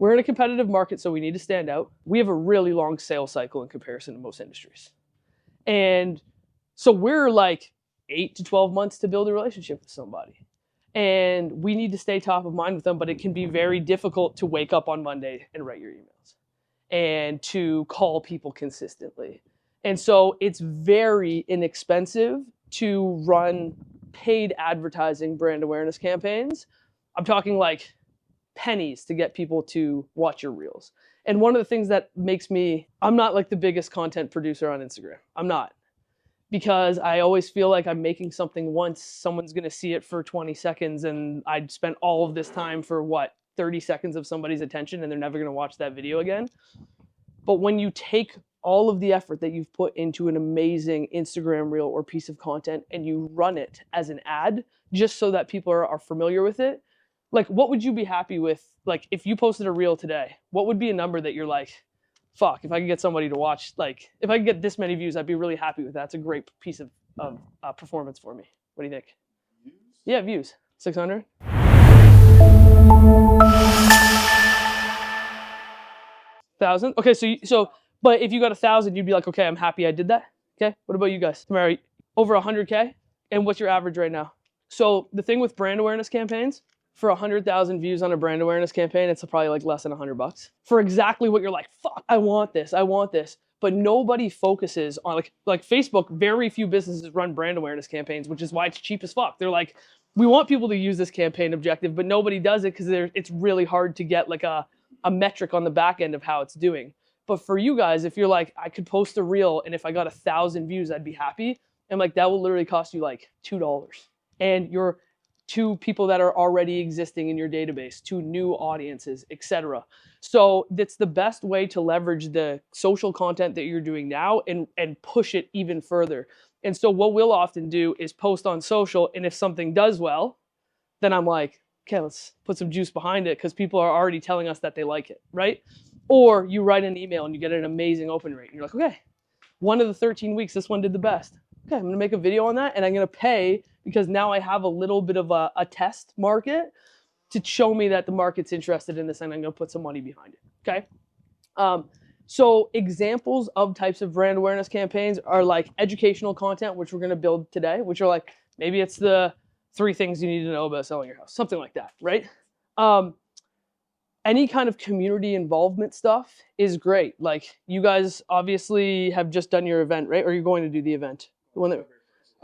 We're in a competitive market, so we need to stand out. We have a really long sales cycle in comparison to most industries. And so we're like 8 to 12 months to build a relationship with somebody. And we need to stay top of mind with them, but it can be very difficult to wake up on Monday and write your emails and to call people consistently. And so it's very inexpensive to run paid advertising brand awareness campaigns. I'm talking like pennies to get people to watch your reels. And one of the things that makes me, I'm not like the biggest content producer on Instagram. I'm not. Because I always feel like I'm making something once, someone's gonna see it for 20 seconds and I'd spent all of this time for what, 30 seconds of somebody's attention and they're never gonna watch that video again. But when you take all of the effort that you've put into an amazing Instagram reel or piece of content and you run it as an ad, just so that people are familiar with it, like what would you be happy with? Like if you posted a reel today, what would be a number that you're like, fuck, if I could get somebody to watch, like, if I could get this many views, I'd be really happy with that. It's a great piece of performance for me. What do you think? Views? Yeah, views. 600? Thousand? Okay, so, but if you got 1,000, you'd be like, okay, I'm happy I did that. Okay, what about you guys? Tamara, over 100K? And what's your average right now? So the thing with brand awareness campaigns, for 100,000 views on a brand awareness campaign, it's probably like less than $100 for exactly what you're like, fuck, I want this. But nobody focuses on like Facebook, very few businesses run brand awareness campaigns, which is why it's cheap as fuck. They're like, we want people to use this campaign objective, but nobody does it because it's really hard to get like a metric on the back end of how it's doing. But for you guys, if you're like, I could post a reel and if I got 1,000 views, I'd be happy. And like, that will literally cost you like $2. And you're to people that are already existing in your database, to new audiences, etc. So that's the best way to leverage the social content that you're doing now and push it even further. And so what we'll often do is post on social, and if something does well, then I'm like, okay, let's put some juice behind it because people are already telling us that they like it, right? Or you write an email and you get an amazing open rate. And you're like, okay, one of the 13 weeks, this one did the best. Okay, I'm gonna make a video on that and I'm gonna pay because now I have a little bit of a test market to show me that the market's interested in this and I'm gonna put some money behind it, okay? So examples of types of brand awareness campaigns are like educational content, which we're gonna build today, which are like, maybe it's the 3 things you need to know about selling your house, something like that, right? Any kind of community involvement stuff is great. Like you guys obviously have just done your event, right? Or you're going to do the event? The one that,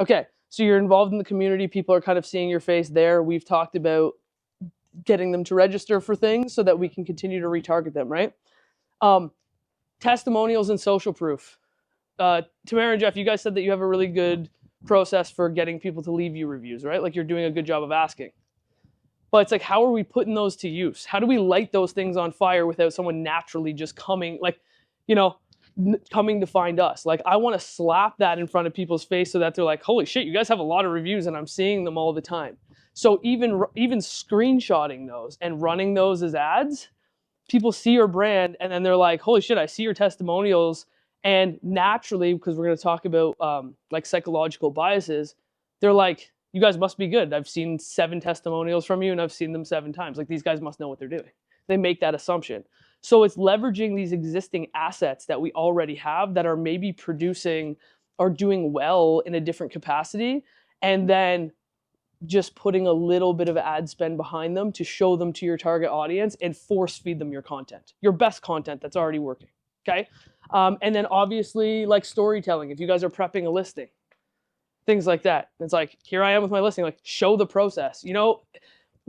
okay, so you're involved in the community. People are kind of seeing your face there. We've talked about getting them to register for things so that we can continue to retarget them, right? Testimonials and social proof. Tamara and Jeff, you guys said that you have a really good process for getting people to leave you reviews, right? Like you're doing a good job of asking. But it's like, how are we putting those to use? How do we light those things on fire without someone naturally just coming, like, you know, coming to find us? Like, I want to slap that in front of people's face so that they're like, holy shit, you guys have a lot of reviews and I'm seeing them all the time. So even screenshotting those and running those as ads, people see your brand and then they're like, holy shit, I see your testimonials. And naturally, because we're going to talk about like psychological biases, they're like, you guys must be good. I've seen 7 testimonials from you and I've seen them 7 times. Like these guys must know what they're doing. They make that assumption. So it's leveraging these existing assets that we already have that are maybe producing or doing well in a different capacity, and then just putting a little bit of ad spend behind them to show them to your target audience and force feed them your content, your best content that's already working, okay? And then obviously like storytelling, if you guys are prepping a listing, things like that. It's like, here I am with my listing, like show the process. You know,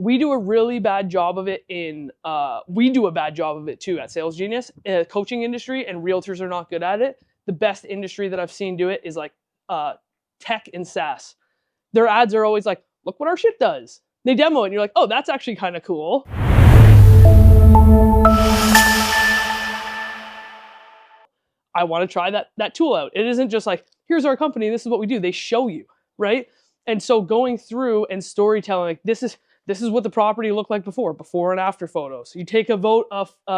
we do a really bad job of it we do a bad job of it too at SalesGenius. Coaching industry and realtors are not good at it. The best industry that I've seen do it is like tech and SaaS. Their ads are always like, look what our shit does. They demo it and you're like, oh, that's actually kind of cool. I want to try that tool out. It isn't just like, here's our company, this is what we do. They show you, right? And so going through and storytelling, like this is what the property looked like before and after photos. You take a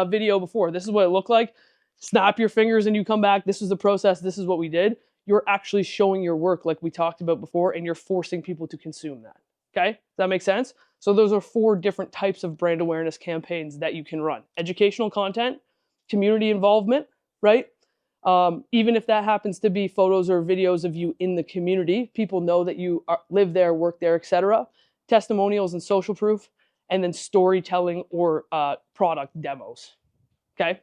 video before, this is what it looked like. Snap your fingers and you come back. This is the process. This is what we did. You're actually showing your work like we talked about before, and you're forcing people to consume that. Okay, does that make sense? So those are 4 different types of brand awareness campaigns that you can run. Educational content, community involvement, right? Even if that happens to be photos or videos of you in the community, people know that you live there, work there, etc. Testimonials and social proof, and then storytelling or product demos, okay?